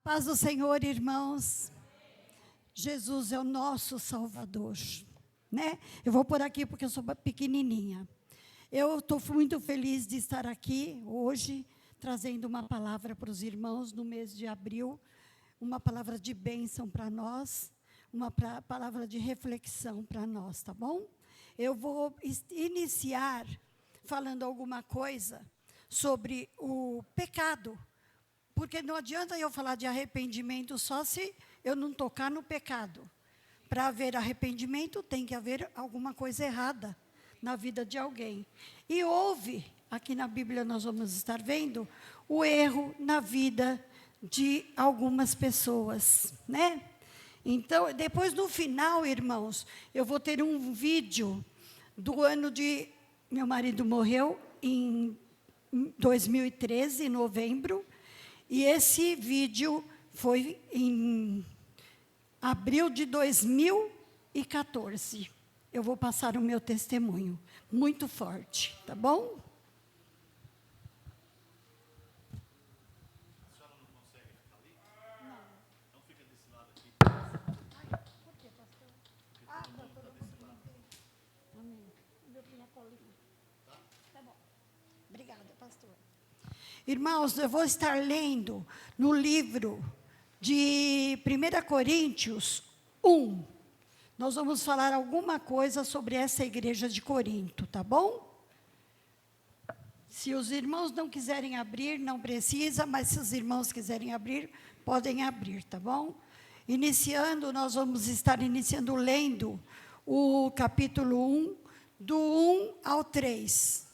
Paz do Senhor, irmãos. Jesus é o nosso Salvador, né? Eu vou por aqui porque eu sou pequenininha. Eu estou muito feliz de estar aqui hoje, trazendo uma palavra para os irmãos no mês de abril, uma palavra de bênção para nós, uma palavra de reflexão para nós, tá bom? Eu vou iniciar falando alguma coisa sobre o pecado, porque não adianta eu falar de arrependimento só se eu não tocar no pecado. Para haver arrependimento, tem que haver alguma coisa errada na vida de alguém. E houve, aqui na Bíblia nós vamos estar vendo, o erro na vida de algumas pessoas, né? Então, depois no final, irmãos, eu vou ter um vídeo do ano de... Meu marido morreu em 2013, em novembro, e esse vídeo foi em abril de 2014. Eu vou passar o meu testemunho, muito forte, tá bom? A senhora não consegue ficar ali? Não. Então fica desse lado aqui. Ai, por que, pastor? Para todo mundo ver. Amém. Eu tenho a colinha. Tá bom. Obrigada, pastor. Irmãos, eu vou estar lendo no livro de 1 Coríntios 1. Nós vamos falar alguma coisa sobre essa igreja de Corinto, tá bom? Se os irmãos não quiserem abrir, não precisa, mas se os irmãos quiserem abrir, podem abrir, tá bom? Nós vamos estar iniciando lendo o capítulo 1, do 1 ao 3.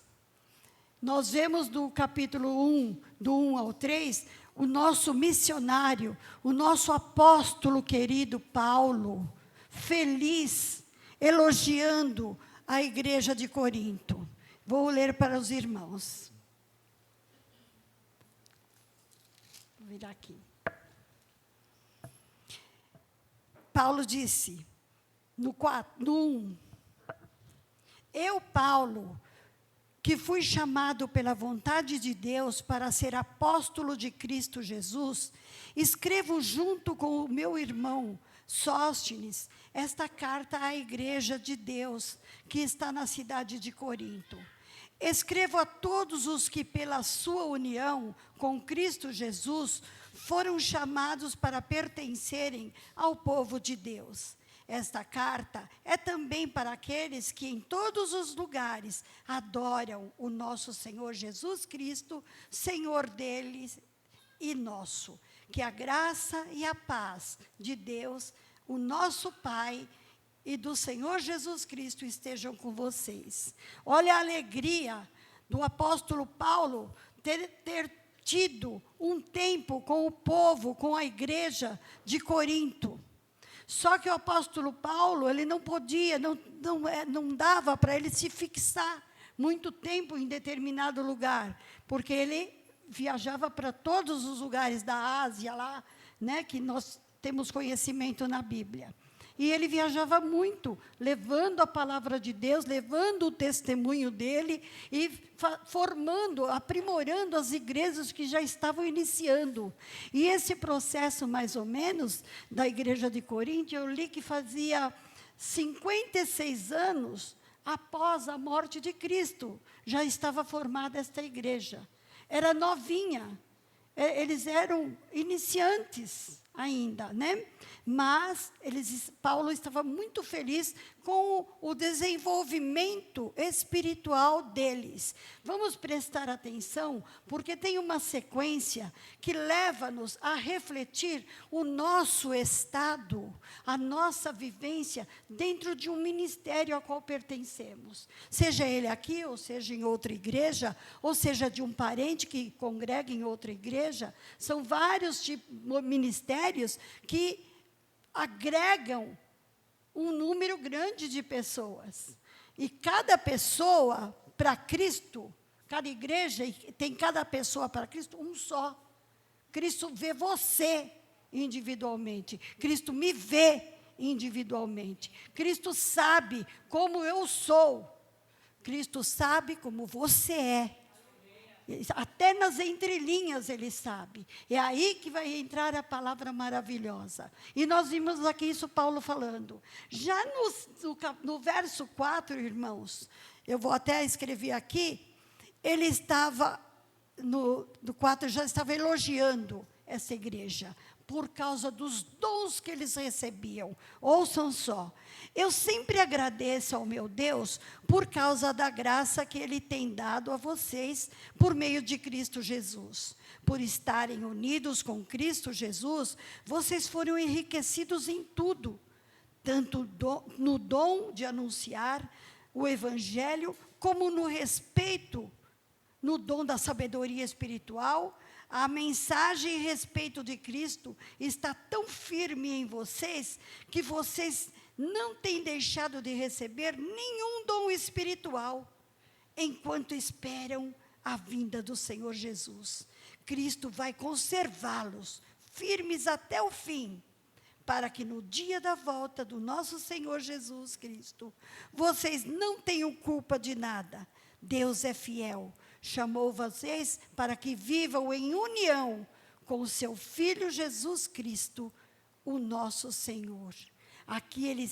Nós vemos do capítulo 1, do 1 ao 3, o nosso missionário, o nosso apóstolo querido Paulo, feliz, elogiando a igreja de Corinto. Vou ler para os irmãos. Vou virar aqui. Paulo disse, no 1, eu, Paulo, que fui chamado pela vontade de Deus para ser apóstolo de Cristo Jesus, escrevo junto com o meu irmão Sóstenes esta carta à igreja de Deus que está na cidade de Corinto. Escrevo a todos os que pela sua união com Cristo Jesus foram chamados para pertencerem ao povo de Deus. Esta carta é também para aqueles que em todos os lugares adoram o nosso Senhor Jesus Cristo, Senhor deles e nosso. Que a graça e a paz de Deus, o nosso Pai, e do Senhor Jesus Cristo estejam com vocês. Olha a alegria do apóstolo Paulo ter tido um tempo com o povo, com a igreja de Corinto. Só que o apóstolo Paulo, ele não podia, não dava para ele se fixar muito tempo em determinado lugar, porque ele viajava para todos os lugares da Ásia, lá, né, que nós temos conhecimento na Bíblia. E ele viajava muito, levando a palavra de Deus, levando o testemunho dele e formando, aprimorando as igrejas que já estavam iniciando. E esse processo, mais ou menos, da igreja de Corinto, eu li que fazia 56 anos após a morte de Cristo, já estava formada esta igreja. Era novinha, eles eram iniciantes ainda, né? Mas Paulo estava muito feliz com o desenvolvimento espiritual deles. Vamos prestar atenção, porque tem uma sequência que leva-nos a refletir o nosso estado, a nossa vivência dentro de um ministério ao qual pertencemos. Seja ele aqui, ou seja em outra igreja, ou seja de um parente que congrega em outra igreja. São vários ministérios que agregam um número grande de pessoas. E cada pessoa para Cristo, cada igreja tem cada pessoa para Cristo, um só. Cristo vê você individualmente. Cristo me vê individualmente. Cristo sabe como eu sou. Cristo sabe como você é. Até nas entrelinhas ele sabe. É aí que vai entrar a palavra maravilhosa. E nós vimos aqui isso Paulo falando. Já no verso 4, irmãos, eu vou até escrever aqui, ele estava, no 4, já estava elogiando essa igreja, por causa dos dons que eles recebiam. Ouçam só, eu sempre agradeço ao meu Deus por causa da graça que Ele tem dado a vocês por meio de Cristo Jesus. Por estarem unidos com Cristo Jesus, vocês foram enriquecidos em tudo, tanto no dom de anunciar o Evangelho, como no respeito, no dom da sabedoria espiritual. A mensagem a respeito de Cristo está tão firme em vocês, que vocês não têm deixado de receber nenhum dom espiritual, enquanto esperam a vinda do Senhor Jesus. Cristo vai conservá-los firmes até o fim, para que no dia da volta do nosso Senhor Jesus Cristo, vocês não tenham culpa de nada. Deus é fiel. Chamou vocês para que vivam em união com o seu Filho Jesus Cristo, o nosso Senhor. Aqui ele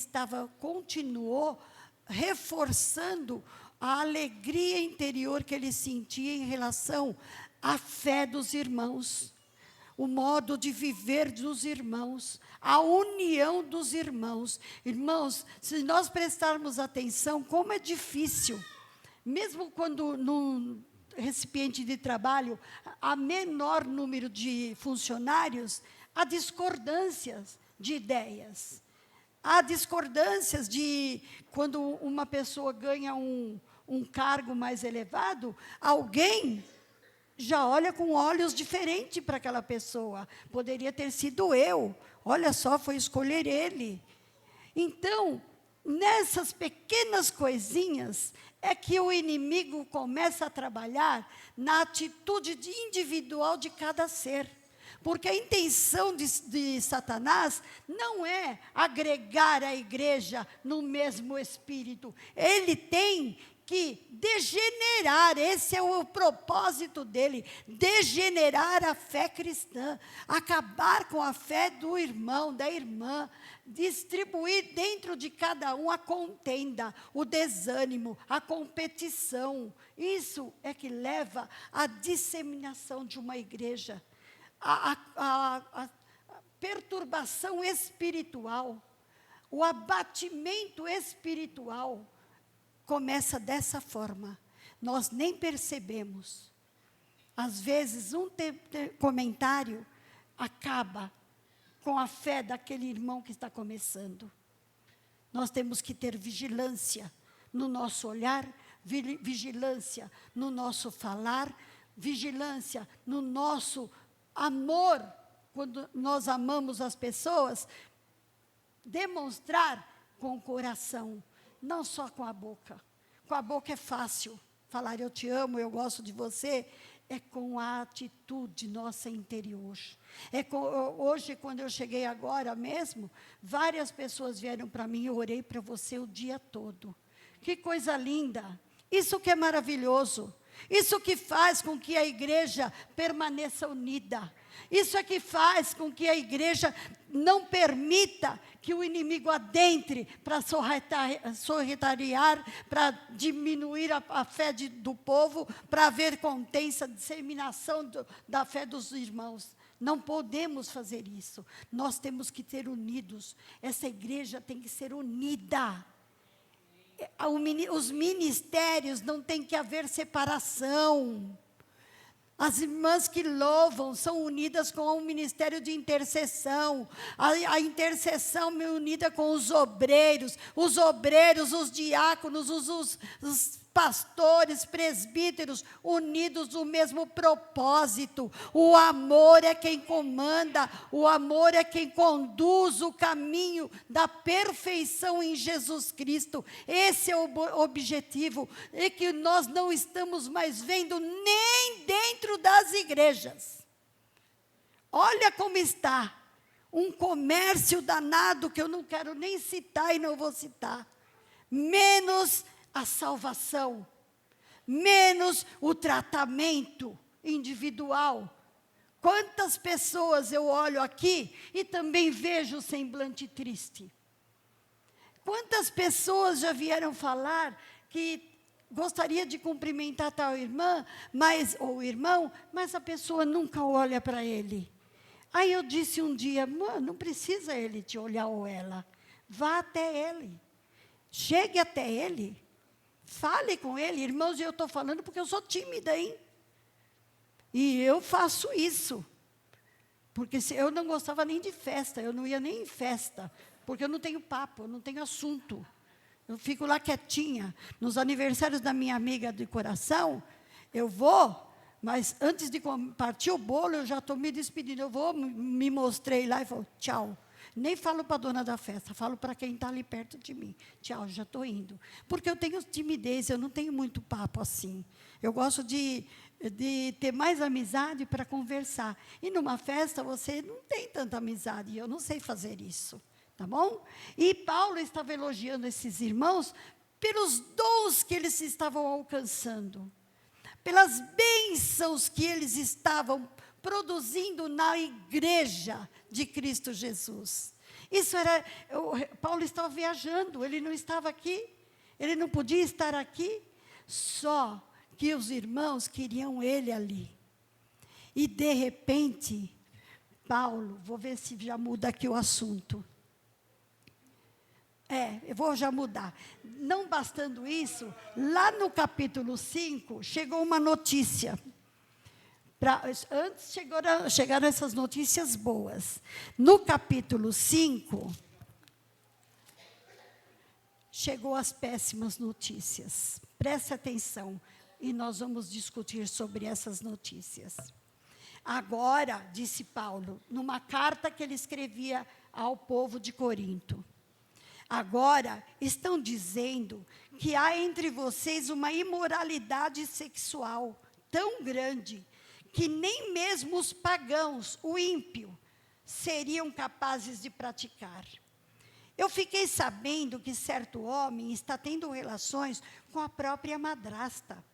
continuou reforçando a alegria interior que ele sentia em relação à fé dos irmãos, o modo de viver dos irmãos, a união dos irmãos. Irmãos, se nós prestarmos atenção, como é difícil, mesmo quando num recipiente de trabalho, há menor número de funcionários, há discordâncias de ideias. Há discordâncias de quando uma pessoa ganha um cargo mais elevado, alguém já olha com olhos diferentes para aquela pessoa. Poderia ter sido eu. Olha só, foi escolher ele. Então, nessas pequenas coisinhas, é que o inimigo começa a trabalhar na atitude individual de cada ser. Porque a intenção de Satanás não é agregar a igreja no mesmo espírito. Ele tem que degenerar, esse é o propósito dele, degenerar a fé cristã, acabar com a fé do irmão, da irmã, distribuir dentro de cada um a contenda, o desânimo, a competição. Isso é que leva à disseminação de uma igreja, a perturbação espiritual, o abatimento espiritual. Começa dessa forma, nós nem percebemos. Às vezes, um comentário acaba com a fé daquele irmão que está começando. Nós temos que ter vigilância no nosso olhar, vigilância no nosso falar, vigilância no nosso amor, quando nós amamos as pessoas, demonstrar com o coração, não só com a boca. Com a boca é fácil falar eu te amo, eu gosto de você. É com a atitude nossa interior. Hoje, quando eu cheguei agora mesmo, várias pessoas vieram para mim, eu orei para você o dia todo. Que coisa linda! Isso que é maravilhoso. Isso que faz com que a igreja permaneça unida. Isso é que faz com que a igreja não permita que o inimigo adentre para sorretariar, para diminuir a fé do povo, para haver contência, disseminação da fé dos irmãos. Não podemos fazer isso. Nós temos que ser unidos. Essa igreja tem que ser unida. Os ministérios não tem que haver separação. As irmãs que louvam são unidas com o ministério de intercessão. A intercessão é unida com os obreiros, os diáconos, os pastores, presbíteros, unidos no mesmo propósito. O amor é quem comanda, o amor é quem conduz o caminho da perfeição em Jesus Cristo. Esse é o objetivo, e que nós não estamos mais vendo nem dentro das igrejas. Olha como está, um comércio danado, que eu não quero nem citar e não vou citar, menos a salvação, menos o tratamento individual. Quantas pessoas eu olho aqui e também vejo o semblante triste? Quantas pessoas já vieram falar que gostaria de cumprimentar tal irmã, ou irmão, mas a pessoa nunca olha para ele. Aí eu disse um dia, não precisa ele te olhar ou ela. Vá até ele. Chegue até ele. Fale com ele. Irmãos, eu estou falando porque eu sou tímida, hein? E eu faço isso. Porque eu não gostava nem de festa, eu não ia nem em festa, porque eu não tenho papo, eu não tenho assunto. Eu fico lá quietinha. Nos aniversários da minha amiga de coração, eu vou, mas antes de partir o bolo, eu já estou me despedindo. Eu vou, me mostrei lá e falo, tchau. Nem falo para a dona da festa, falo para quem está ali perto de mim. Tchau, já estou indo. Porque eu tenho timidez, eu não tenho muito papo assim. Eu gosto de ter mais amizade para conversar. E numa festa você não tem tanta amizade, e eu não sei fazer isso. Tá bom? E Paulo estava elogiando esses irmãos pelos dons que eles estavam alcançando, pelas bênçãos que eles estavam produzindo na igreja de Cristo Jesus. Paulo estava viajando, ele não estava aqui, ele não podia estar aqui, só que os irmãos queriam ele ali. E de repente, Paulo, vou ver se já muda aqui o assunto. Eu vou já mudar. Não bastando isso, lá no capítulo 5, chegou uma notícia. Antes chegaram essas notícias boas. No capítulo 5, chegou as péssimas notícias. Preste atenção, e nós vamos discutir sobre essas notícias. Agora, disse Paulo, numa carta que ele escrevia ao povo de Corinto, agora estão dizendo que há entre vocês uma imoralidade sexual tão grande que nem mesmo os pagãos, o ímpio, seriam capazes de praticar. Eu fiquei sabendo que certo homem está tendo relações com a própria madrasta.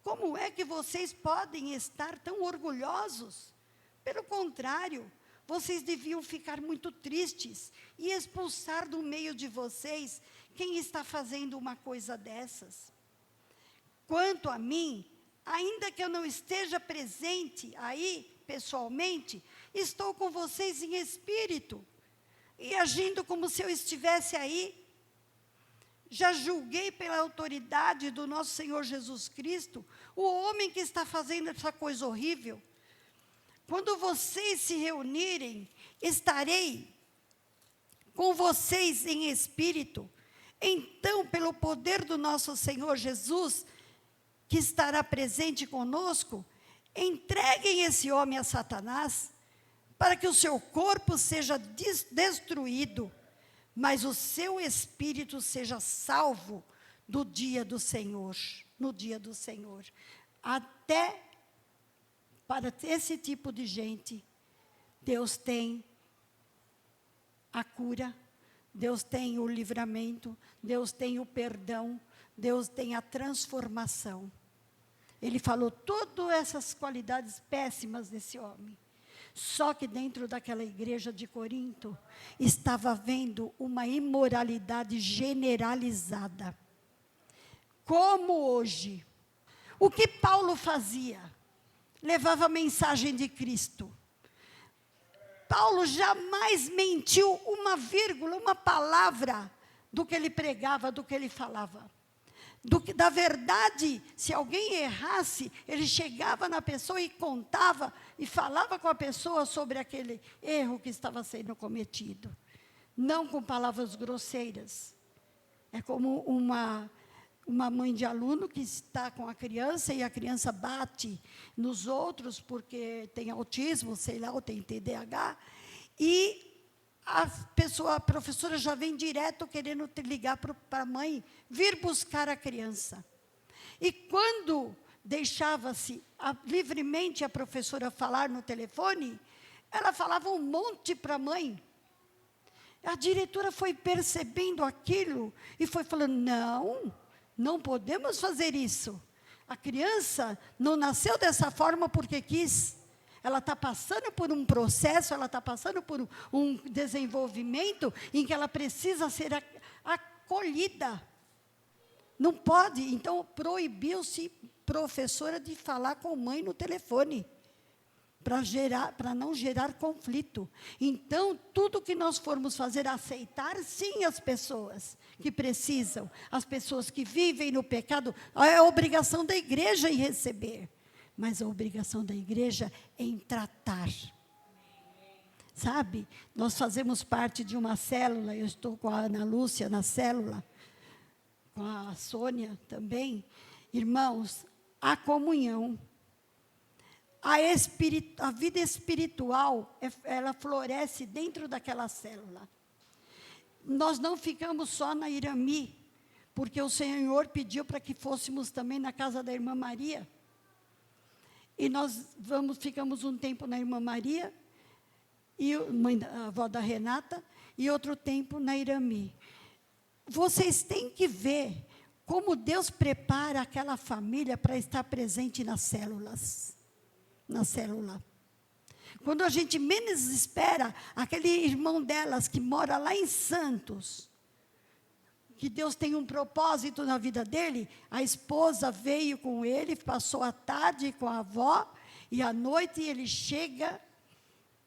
Como é que vocês podem estar tão orgulhosos? Pelo contrário, vocês deviam ficar muito tristes e expulsar do meio de vocês quem está fazendo uma coisa dessas. Quanto a mim, ainda que eu não esteja presente aí, pessoalmente, estou com vocês em espírito e agindo como se eu estivesse aí. Já julguei pela autoridade do nosso Senhor Jesus Cristo o homem que está fazendo essa coisa horrível. Quando vocês se reunirem, estarei com vocês em espírito. Então, pelo poder do nosso Senhor Jesus, que estará presente conosco, entreguem esse homem a Satanás, para que o seu corpo seja destruído, mas o seu espírito seja salvo do dia do Senhor, no dia do Senhor. Até para esse tipo de gente, Deus tem a cura, Deus tem o livramento, Deus tem o perdão, Deus tem a transformação. Ele falou todas essas qualidades péssimas desse homem. Só que dentro daquela igreja de Corinto, estava havendo uma imoralidade generalizada. Como hoje. O que Paulo fazia? Levava a mensagem de Cristo. Paulo jamais mentiu uma vírgula, uma palavra do que ele pregava, do que ele falava. Da verdade, se alguém errasse, ele chegava na pessoa e contava e falava com a pessoa sobre aquele erro que estava sendo cometido. Não com palavras grosseiras. É como uma mãe de aluno que está com a criança e a criança bate nos outros porque tem autismo, sei lá, ou tem TDAH, e a professora já vem direto querendo ligar para a mãe, vir buscar a criança. E quando deixava-se livremente a professora falar no telefone, ela falava um monte para a mãe. A diretora foi percebendo aquilo e foi falando, não podemos fazer isso. A criança não nasceu dessa forma porque quis. Ela está passando por um processo, ela está passando por um desenvolvimento em que ela precisa ser acolhida. Não pode, então proibiu-se professora de falar com mãe no telefone, para não gerar conflito. Então, tudo que nós formos fazer, aceitar sim as pessoas que precisam, as pessoas que vivem no pecado, é a obrigação da igreja em receber, mas a obrigação da igreja é em tratar. Sabe, nós fazemos parte de uma célula, eu estou com a Ana Lúcia na célula, com a Sônia também. Irmãos, a comunhão, a vida espiritual, ela floresce dentro daquela célula. Nós não ficamos só na Irami, porque o Senhor pediu para que fôssemos também na casa da irmã Maria. E nós ficamos um tempo na irmã Maria, a avó da Renata, e outro tempo na Irami. Vocês têm que ver como Deus prepara aquela família para estar presente nas células. Na célula. Quando a gente menos espera, aquele irmão delas que mora lá em Santos, que Deus tem um propósito na vida dele, a esposa veio com ele, passou a tarde com a avó, e à noite ele chega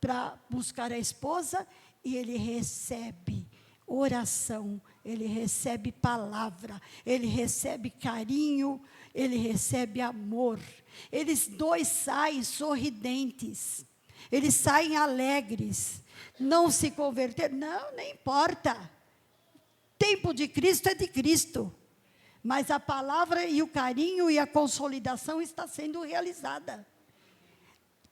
para buscar a esposa, e ele recebe oração, ele recebe palavra, ele recebe carinho, ele recebe amor. Eles dois saem sorridentes, eles saem alegres, não se converteram, não, nem importa. Tempo de Cristo é de Cristo, mas a palavra e o carinho e a consolidação está sendo realizada.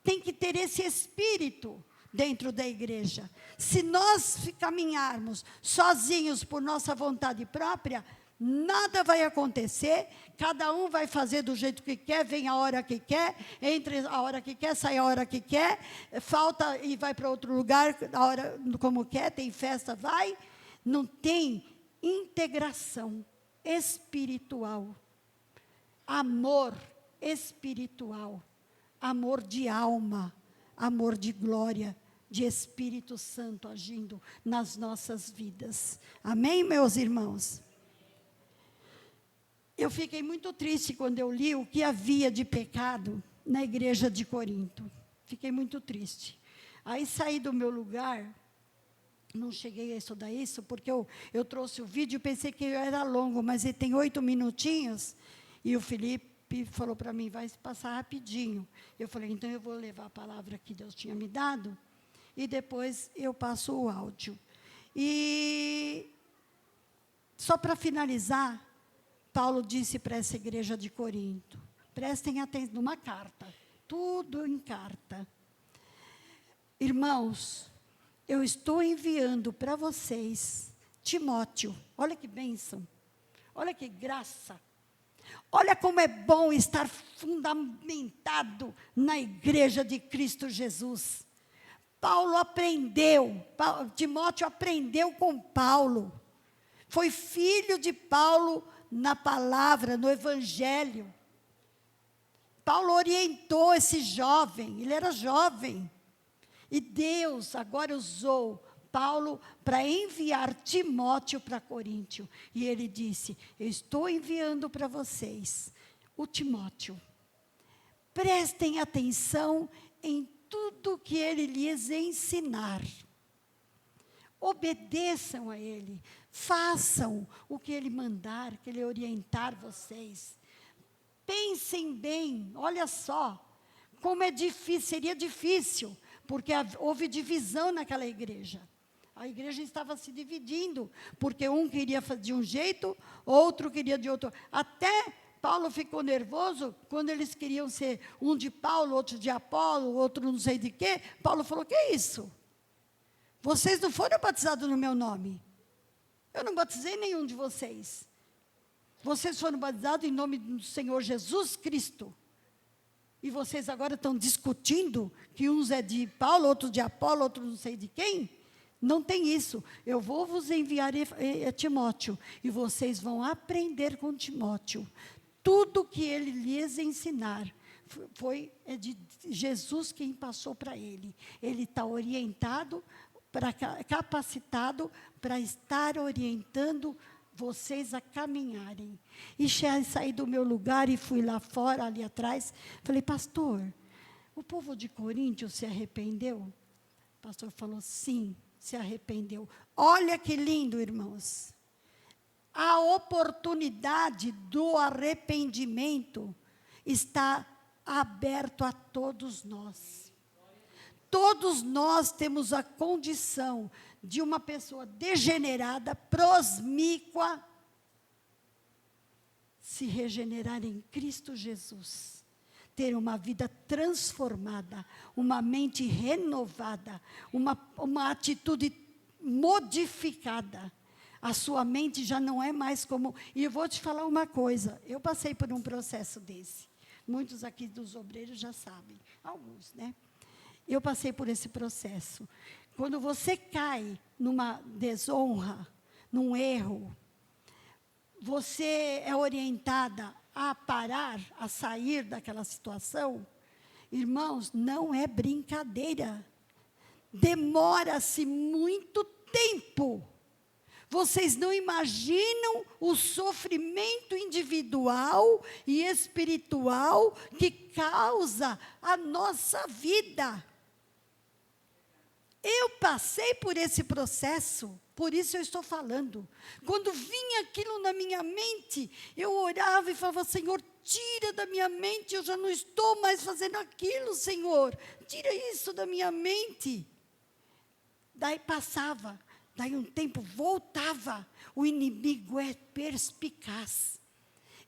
Tem que ter esse espírito dentro da igreja. Se nós caminharmos sozinhos por nossa vontade própria, nada vai acontecer, cada um vai fazer do jeito que quer, vem a hora que quer, entra a hora que quer, sai a hora que quer, falta e vai para outro lugar, a hora como quer, tem festa, vai. Não tem integração espiritual, amor espiritual, amor de alma, amor de glória, de Espírito Santo agindo nas nossas vidas. Amém, meus irmãos? Eu fiquei muito triste quando eu li o que havia de pecado na igreja de Corinto. Fiquei muito triste. Aí saí do meu lugar, não cheguei a estudar isso, porque eu trouxe o vídeo e pensei que era longo, mas ele tem 8 minutinhos, e o Felipe falou para mim, vai passar rapidinho. Eu falei, então eu vou levar a palavra que Deus tinha me dado, e depois eu passo o áudio. E, só para finalizar, Paulo disse para essa igreja de Corinto, prestem atenção, numa carta, tudo em carta. Irmãos, eu estou enviando para vocês Timóteo, olha que bênção, olha que graça, olha como é bom estar fundamentado na igreja de Cristo Jesus. Paulo aprendeu, Timóteo aprendeu com Paulo, foi filho de Paulo na palavra, no evangelho. Paulo orientou esse jovem, ele era jovem, e Deus agora usou Paulo para enviar Timóteo para Coríntio, e ele disse, eu estou enviando para vocês o Timóteo, prestem atenção em tudo que ele lhes ensinar, obedeçam a ele, façam o que ele mandar, que ele orientar vocês, pensem bem, olha só, como é difícil, seria difícil, porque houve divisão naquela igreja, a igreja estava se dividindo, porque um queria de um jeito, outro queria de outro, até Paulo ficou nervoso, quando eles queriam ser um de Paulo, outro de Apolo, outro não sei de quê, Paulo falou, que é isso? Vocês não foram batizados no meu nome, eu não batizei nenhum de vocês, vocês foram batizados em nome do Senhor Jesus Cristo, e vocês agora estão discutindo, que uns é de Paulo, outro de Apolo, outro não sei de quem, não tem isso, eu vou vos enviar Timóteo, e vocês vão aprender com Timóteo, tudo que ele lhes ensinar, é de Jesus quem passou para ele. Ele está orientado, capacitado para estar orientando vocês a caminharem. E saí do meu lugar e fui lá fora, ali atrás. Falei, pastor, o povo de Coríntio se arrependeu? O pastor falou, sim, se arrependeu. Olha que lindo, irmãos. A oportunidade do arrependimento está aberto a todos nós. Todos nós temos a condição de uma pessoa degenerada, prosmíqua, se regenerar em Cristo Jesus, ter uma vida transformada, uma mente renovada, uma atitude modificada. A sua mente já não é mais como... E eu vou te falar uma coisa, eu passei por um processo desse. Muitos aqui dos obreiros já sabem, alguns, né? Eu passei por esse processo. Quando você cai numa desonra, num erro, você é orientada a parar, a sair daquela situação. Irmãos, não é brincadeira. Demora-se muito tempo. Vocês não imaginam o sofrimento individual e espiritual que causa a nossa vida. Eu passei por esse processo, por isso eu estou falando. Quando vinha aquilo na minha mente, eu orava e falava, Senhor, tira da minha mente, eu já não estou mais fazendo aquilo, Senhor. Tira isso da minha mente. Daí passava. Daí um tempo voltava, o inimigo é perspicaz.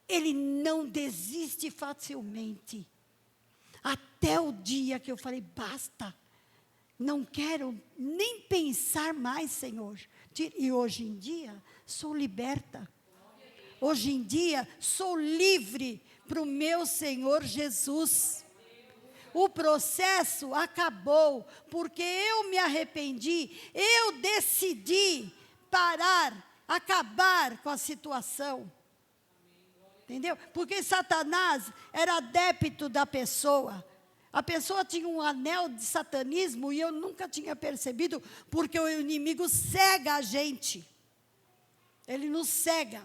Ele não desiste facilmente. Até o dia que eu falei, basta, não quero nem pensar mais, Senhor. E hoje em dia, sou liberta. Hoje em dia, sou livre para o meu Senhor Jesus. O processo acabou, porque eu me arrependi, eu decidi parar, acabar com a situação. Entendeu? Porque Satanás era adepto da pessoa. A pessoa tinha um anel de satanismo e eu nunca tinha percebido, porque o inimigo cega a gente. Ele nos cega.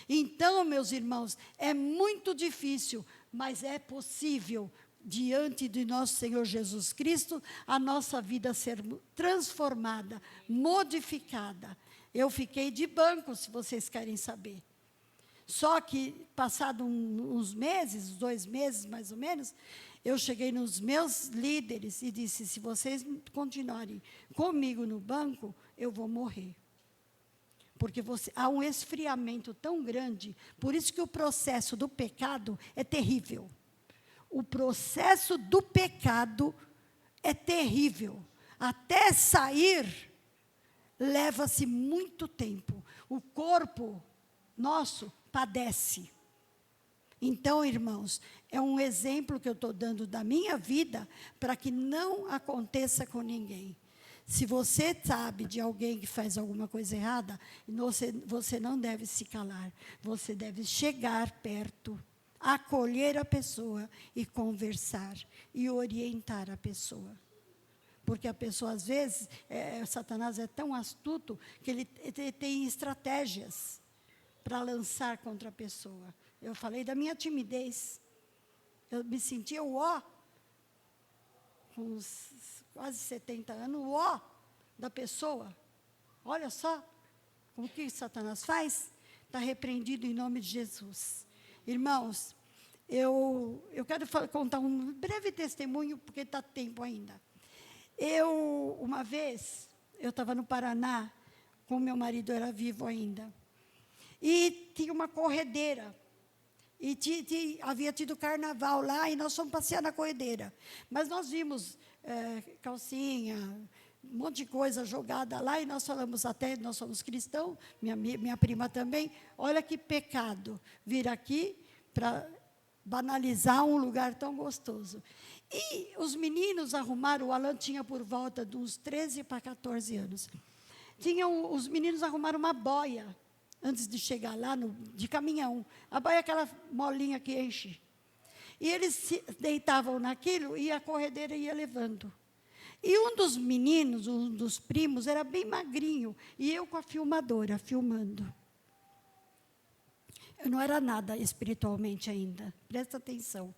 Então, meus irmãos, é muito difícil, mas é possível, diante de nosso Senhor Jesus Cristo, a nossa vida ser transformada, modificada. Eu fiquei de banco, se vocês querem saber. Só que, passado uns meses, 2 meses mais ou menos, eu cheguei nos meus líderes e disse, se vocês continuarem comigo no banco, eu vou morrer. Porque há um esfriamento tão grande, por isso que o processo do pecado é terrível. O processo do pecado é terrível. Até sair, leva-se muito tempo. O corpo nosso padece. Então, irmãos, é um exemplo que eu estou dando da minha vida, para que não aconteça com ninguém. Se você sabe de alguém que faz alguma coisa errada, você não deve se calar. Você deve chegar perto, acolher a pessoa e conversar e orientar a pessoa. Porque a pessoa, às vezes, Satanás é tão astuto que ele tem estratégias para lançar contra a pessoa. Eu falei da minha timidez. Eu me sentia com uns quase 70 anos, da pessoa. Olha só o que Satanás faz. Está repreendido em nome de Jesus. Irmãos, eu quero contar um breve testemunho, porque está tempo ainda. Uma vez, eu estava no Paraná, com meu marido era vivo ainda, e tinha uma corredeira, e havia tido carnaval lá, e nós fomos passear na corredeira. Mas nós vimos calcinha, um monte de coisa jogada lá, e nós falamos até, nós somos cristãos, minha prima também, olha que pecado vir aqui para banalizar um lugar tão gostoso. E os meninos arrumaram, o Alan tinha por volta de uns 13 para 14 anos. Os meninos arrumaram uma boia antes de chegar lá, de caminhão. A boia é aquela molinha que enche. E eles se deitavam naquilo e a corredeira ia levando. E um dos meninos, um dos primos, era bem magrinho. E eu com a filmadora, filmando. Eu não era nada espiritualmente ainda. Presta atenção.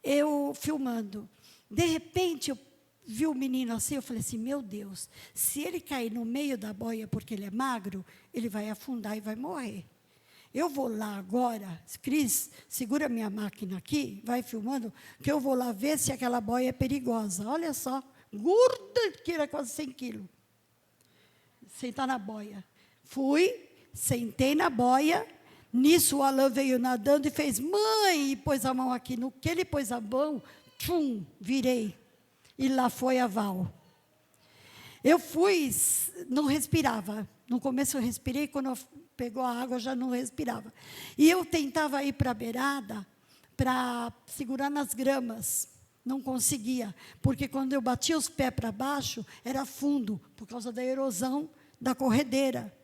Eu filmando. De repente, eu vi o menino assim, eu falei assim, meu Deus, se ele cair no meio da boia porque ele é magro, ele vai afundar e vai morrer. Eu vou lá agora, Cris, segura minha máquina aqui, vai filmando, que eu vou lá ver se aquela boia é perigosa. Olha só, gorda, que era quase 100 quilos. Sentar na boia. Fui, sentei na boia, nisso o Alain veio nadando e fez, mãe, e pôs a mão aqui. No que ele pôs a mão, tchum, virei. E lá foi a Val. Eu fui, não respirava. No começo eu respirei, quando eu pegou a água, eu já não respirava. E eu tentava ir para a beirada, para segurar nas gramas. Não conseguia, porque quando eu batia os pés para baixo, era fundo, por causa da erosão da corredeira.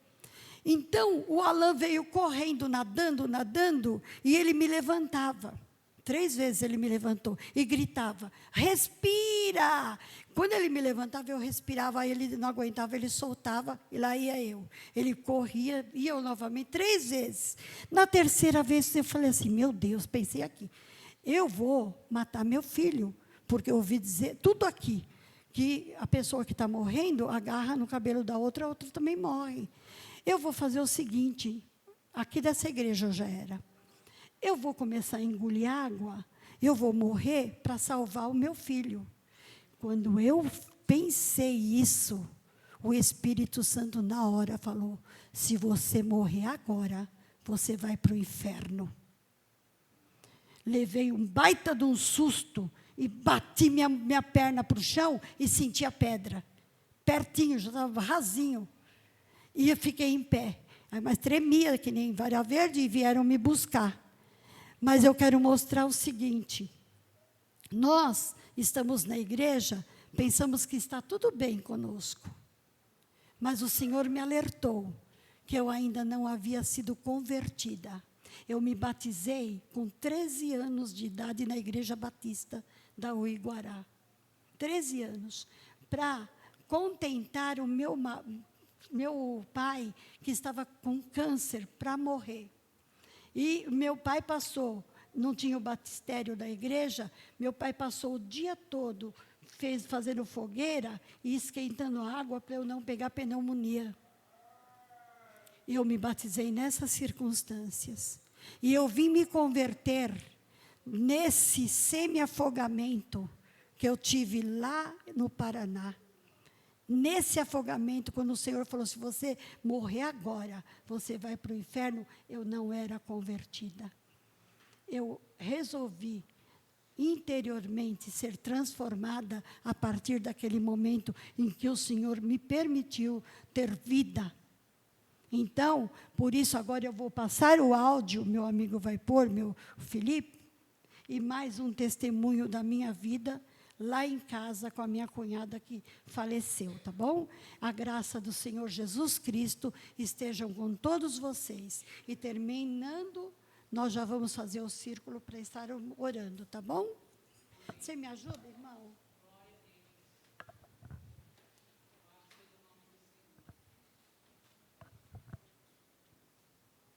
Então, o Alain veio correndo, nadando, e ele me levantava. 3 vezes ele me levantou e gritava, respira! Quando ele me levantava, eu respirava, aí ele não aguentava, ele soltava, e lá ia eu. Ele corria, ia eu novamente, 3 vezes. Na terceira vez, eu falei assim, meu Deus, pensei aqui, eu vou matar meu filho, porque eu ouvi dizer, tudo aqui, que a pessoa que está morrendo, agarra no cabelo da outra, a outra também morre. Eu vou fazer o seguinte, aqui dessa igreja eu já era, eu vou começar a engolir água, eu vou morrer para salvar o meu filho. Quando eu pensei isso, o Espírito Santo na hora falou, se você morrer agora, você vai para o inferno. Levei um baita de um susto e bati minha perna para o chão e senti a pedra. Pertinho, já estava rasinho. E eu fiquei em pé. Mas tremia que nem vara verde e vieram me buscar. Mas eu quero mostrar o seguinte. Nós estamos na igreja, pensamos que está tudo bem conosco. Mas o Senhor me alertou que eu ainda não havia sido convertida. Eu me batizei com 13 anos de idade na Igreja Batista da Uiguará. 13 anos. Para contentar o meu pai, que estava com câncer, para morrer. E meu pai passou, não tinha o batistério da igreja, meu pai passou o dia todo fazendo fogueira e esquentando água para eu não pegar pneumonia. E eu me batizei nessas circunstâncias. E eu vim me converter nesse semi-afogamento que eu tive lá no Paraná. Nesse afogamento, quando o Senhor falou, se você morrer agora, você vai para o inferno, eu não era convertida. Eu resolvi interiormente ser transformada a partir daquele momento em que o Senhor me permitiu ter vida. Então, por isso agora eu vou passar o áudio, meu amigo vai pôr, meu Felipe, e mais um testemunho da minha vida, lá em casa com a minha cunhada que faleceu, tá bom? A graça do Senhor Jesus Cristo estejam com todos vocês. E terminando, nós já vamos fazer o círculo para estar orando, tá bom? Você me ajuda, irmão?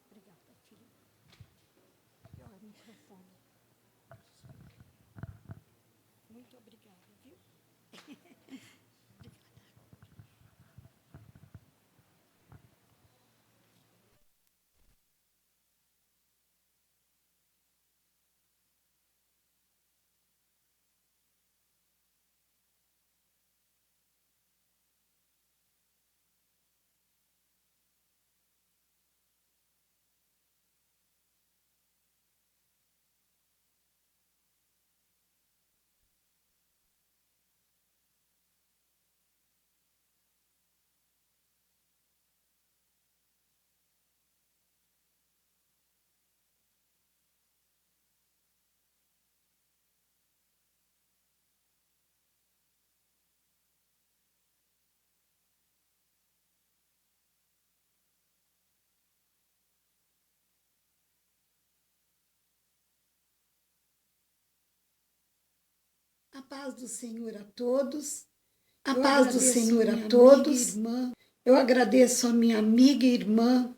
Obrigada, filho. Aqui, ó, o microfone. Muito obrigada, viu? paz do Senhor a todos. A paz do Senhor a todos. Eu agradeço a minha amiga e irmã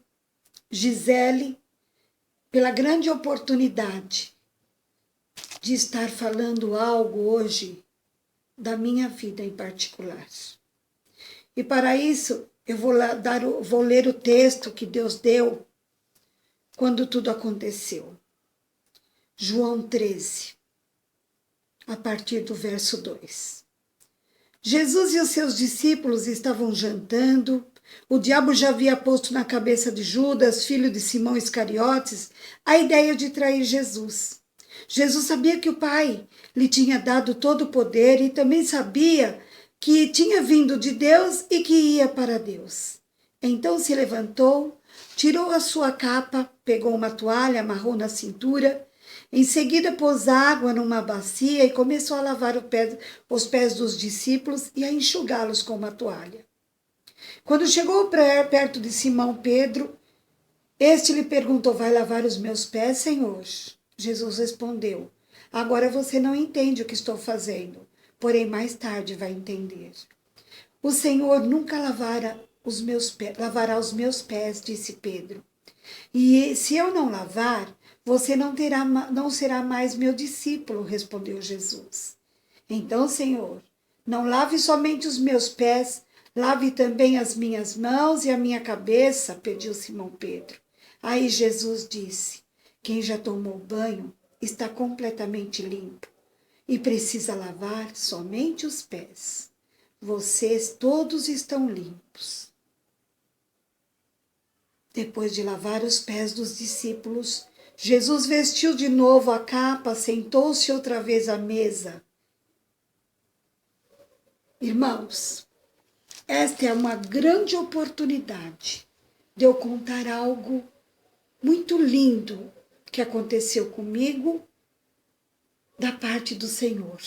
Gisele pela grande oportunidade de estar falando algo hoje da minha vida em particular. E para isso eu vou ler o texto que Deus deu quando tudo aconteceu. João 13, a partir do verso 2. Jesus e os seus discípulos estavam jantando. O diabo já havia posto na cabeça de Judas, filho de Simão Iscariotes, a ideia de trair Jesus. Jesus sabia que o Pai lhe tinha dado todo o poder e também sabia que tinha vindo de Deus e que ia para Deus. Então se levantou, tirou a sua capa, pegou uma toalha, amarrou na cintura. Em seguida, pôs água numa bacia e começou a lavar os pés dos discípulos e a enxugá-los com uma toalha. Quando chegou perto de Simão Pedro, este lhe perguntou: vai lavar os meus pés, Senhor? Jesus respondeu: agora você não entende o que estou fazendo, porém mais tarde vai entender. O Senhor nunca lavará os meus pés, disse Pedro. E se eu não lavar, você não será mais meu discípulo, respondeu Jesus. Então, Senhor, não lave somente os meus pés, lave também as minhas mãos e a minha cabeça, pediu Simão Pedro. Aí Jesus disse: quem já tomou banho está completamente limpo e precisa lavar somente os pés. Vocês todos estão limpos. Depois de lavar os pés dos discípulos, Jesus vestiu de novo a capa, sentou-se outra vez à mesa. Irmãos, esta é uma grande oportunidade de eu contar algo muito lindo que aconteceu comigo da parte do Senhor.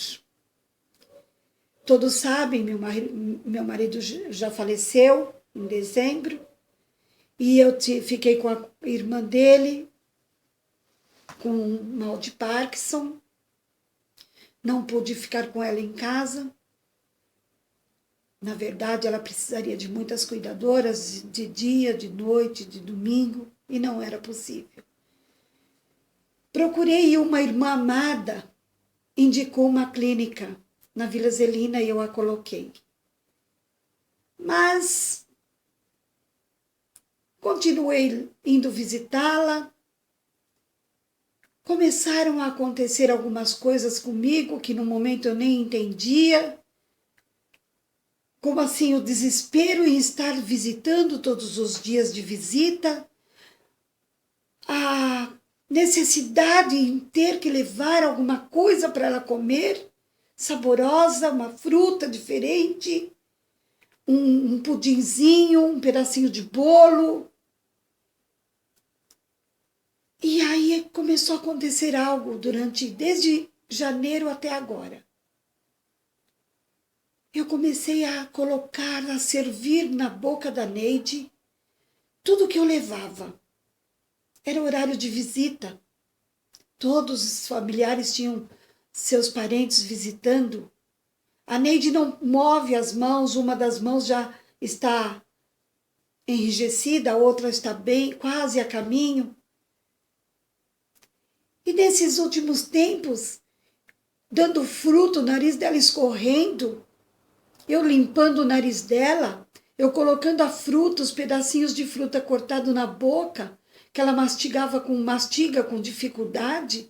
Todos sabem, meu marido já faleceu em dezembro e eu fiquei com a irmã dele com mal de Parkinson. Não pude ficar com ela em casa. Na verdade, ela precisaria de muitas cuidadoras de dia, de noite, de domingo, e não era possível. Procurei uma irmã amada, indicou uma clínica na Vila Zelina e eu a coloquei. Mas continuei indo visitá-la. Começaram a acontecer algumas coisas comigo que no momento eu nem entendia. Como assim o desespero em estar visitando todos os dias de visita, a necessidade em ter que levar alguma coisa para ela comer, saborosa, uma fruta diferente, um pudinzinho, um pedacinho de bolo. E aí começou a acontecer algo desde janeiro até agora. Eu comecei a servir na boca da Neide tudo que eu levava. Era horário de visita. Todos os familiares tinham seus parentes visitando. A Neide não move as mãos, uma das mãos já está enrijecida, a outra está bem, quase a caminho. E nesses últimos tempos, dando fruto, o nariz dela escorrendo, eu limpando o nariz dela, eu colocando a fruta, os pedacinhos de fruta cortado na boca, que ela mastiga com dificuldade.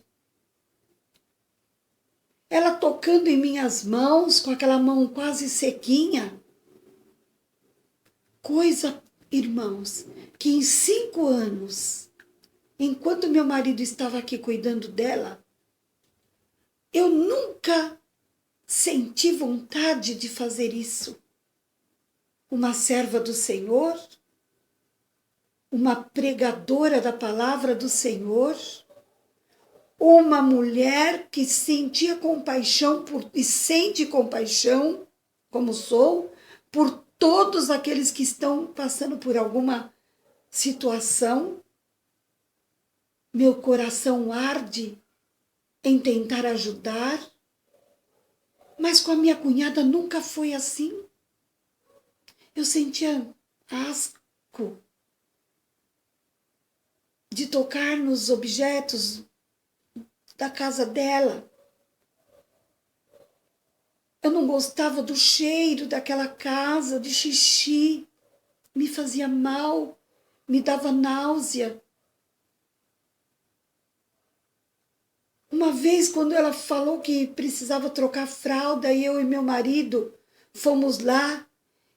Ela tocando em minhas mãos, com aquela mão quase sequinha. Coisa, irmãos, que em 5 anos, enquanto meu marido estava aqui cuidando dela, eu nunca senti vontade de fazer isso. Uma serva do Senhor, uma pregadora da palavra do Senhor, uma mulher que sentia compaixão e sente compaixão, como sou, por todos aqueles que estão passando por alguma situação. Meu coração arde em tentar ajudar. Mas com a minha cunhada nunca foi assim. Eu sentia asco de tocar nos objetos da casa dela. Eu não gostava do cheiro daquela casa, de xixi. Me fazia mal, me dava náusea. Uma vez, quando ela falou que precisava trocar fralda, eu e meu marido fomos lá,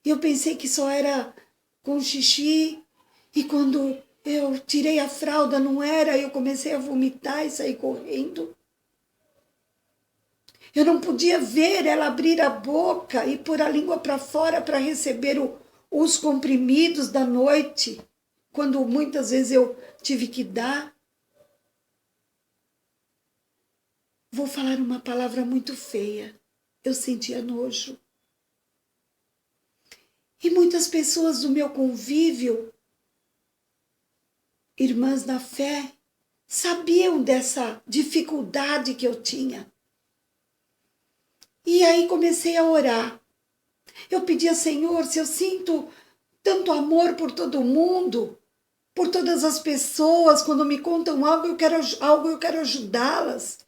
eu pensei que só era com xixi, e quando eu tirei a fralda, não era, eu comecei a vomitar e saí correndo. Eu não podia ver ela abrir a boca e pôr a língua para fora para receber os comprimidos da noite, quando muitas vezes eu tive que dar. Vou falar uma palavra muito feia. Eu sentia nojo. E muitas pessoas do meu convívio, irmãs na fé, sabiam dessa dificuldade que eu tinha. E aí comecei a orar. Eu pedia, Senhor, se eu sinto tanto amor por todo mundo, por todas as pessoas, quando me contam algo, eu quero ajudá-las.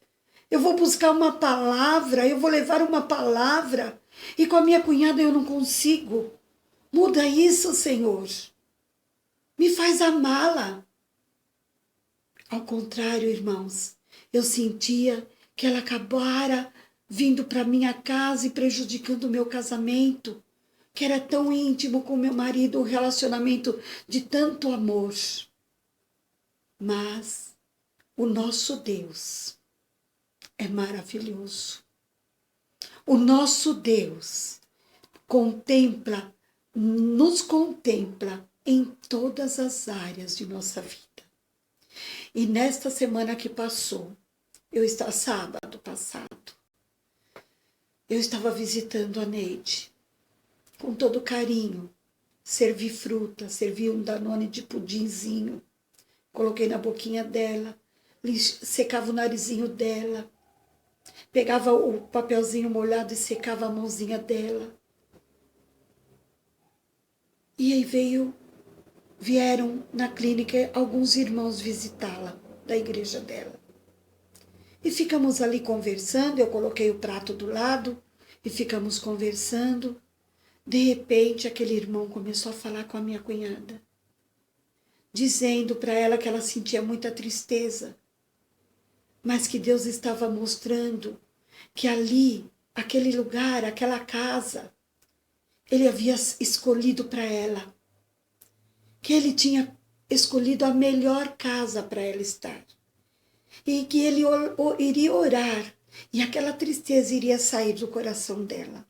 Eu vou buscar uma palavra, eu vou levar uma palavra. E com a minha cunhada eu não consigo. Muda isso, Senhor. Me faz amá-la. Ao contrário, irmãos, eu sentia que ela acabara vindo para minha casa e prejudicando o meu casamento, que era tão íntimo com meu marido, um relacionamento de tanto amor. Mas o nosso Deus é maravilhoso. O nosso Deus nos contempla em todas as áreas de nossa vida. E nesta semana que passou, sábado passado, eu estava visitando a Neide, com todo carinho, servi fruta, servi um Danone de pudinzinho, coloquei na boquinha dela, secava o narizinho dela, pegava o papelzinho molhado e secava a mãozinha dela. E aí vieram na clínica alguns irmãos visitá-la, da igreja dela. E ficamos ali conversando, eu coloquei o prato do lado e ficamos conversando. De repente, aquele irmão começou a falar com a minha cunhada, dizendo para ela que ela sentia muita tristeza, mas que Deus estava mostrando que ali, aquele lugar, aquela casa, Ele havia escolhido para ela, que Ele tinha escolhido a melhor casa para ela estar, e que Ele iria orar, e aquela tristeza iria sair do coração dela.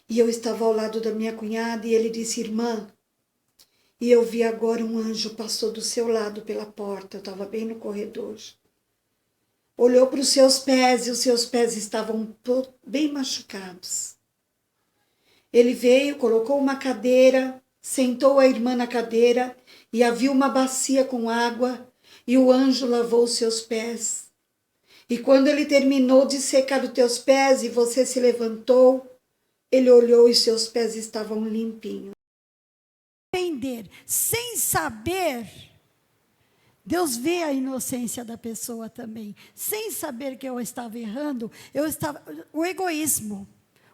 E eu estava ao lado da minha cunhada, e ele disse, irmã, e eu vi agora um anjo passou do seu lado pela porta, eu estava bem no corredor. Olhou para os seus pés, e os seus pés estavam bem machucados. Ele veio, colocou uma cadeira, sentou a irmã na cadeira, e havia uma bacia com água, e o anjo lavou os seus pés. E quando ele terminou de secar os teus pés, e você se levantou, ele olhou e seus pés estavam limpinhos. Entender, sem saber, Deus vê a inocência da pessoa também. Sem saber que eu estava errando, o egoísmo,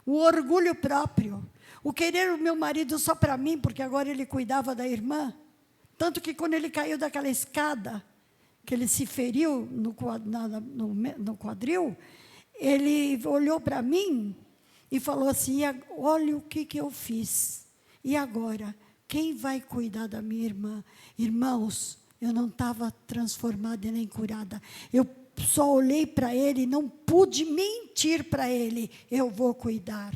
o orgulho próprio, o querer o meu marido só para mim, porque agora ele cuidava da irmã. Tanto que quando ele caiu daquela escada, que ele se feriu no quadril, ele olhou para mim e falou assim, olha o que eu fiz. E agora, quem vai cuidar da minha irmã? Irmãos, eu não estava transformada e nem curada. Eu só olhei para ele e não pude mentir para ele. Eu vou cuidar.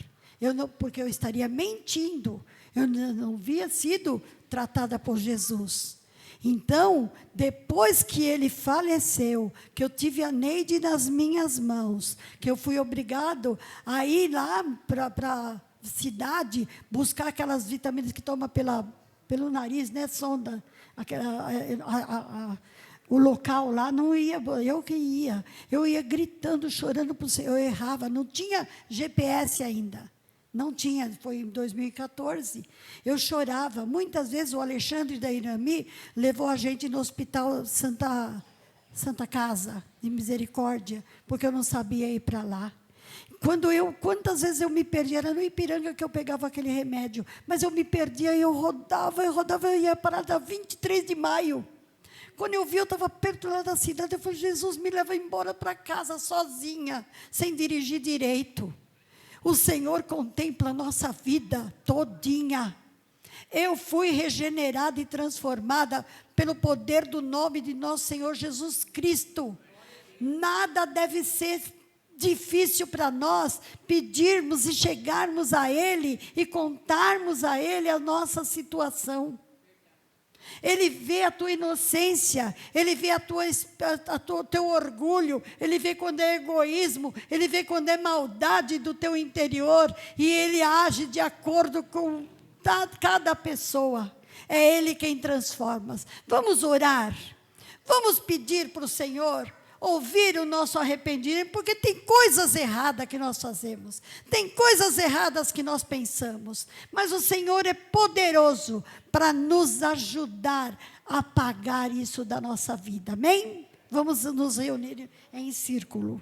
Porque eu estaria mentindo. Eu não havia sido tratada por Jesus. Então, depois que ele faleceu, que eu tive a Neide nas minhas mãos, que eu fui obrigado a ir lá para a cidade, buscar aquelas vitaminas que toma pelo nariz, né, sonda, o local lá, não ia, eu que ia. Eu ia gritando, chorando para o Senhor. Eu errava, não tinha GPS ainda. Não tinha, foi em 2014. Eu chorava. Muitas vezes o Alexandre da Irami levou a gente no hospital Santa Casa de Misericórdia, porque eu não sabia ir para lá. Quantas vezes eu me perdia, era no Ipiranga que eu pegava aquele remédio, mas eu me perdia e eu rodava, eu ia parar da 23 de maio. Quando eu vi, eu estava perto lá da cidade, eu falei, Jesus, me leva embora para casa sozinha, sem dirigir direito. O Senhor contempla a nossa vida todinha. Eu fui regenerada e transformada pelo poder do nome de nosso Senhor Jesus Cristo. Nada deve ser difícil para nós pedirmos e chegarmos a Ele e contarmos a Ele a nossa situação. Ele vê a tua inocência, Ele vê o teu orgulho, Ele vê quando é egoísmo, Ele vê quando é maldade do teu interior, e Ele age de acordo com cada pessoa. É Ele quem transforma. Vamos orar, vamos pedir para o Senhor ouvir o nosso arrependimento, porque tem coisas erradas que nós fazemos, tem coisas erradas que nós pensamos, mas o Senhor é poderoso para nos ajudar a apagar isso da nossa vida, amém? Vamos nos reunir em círculo.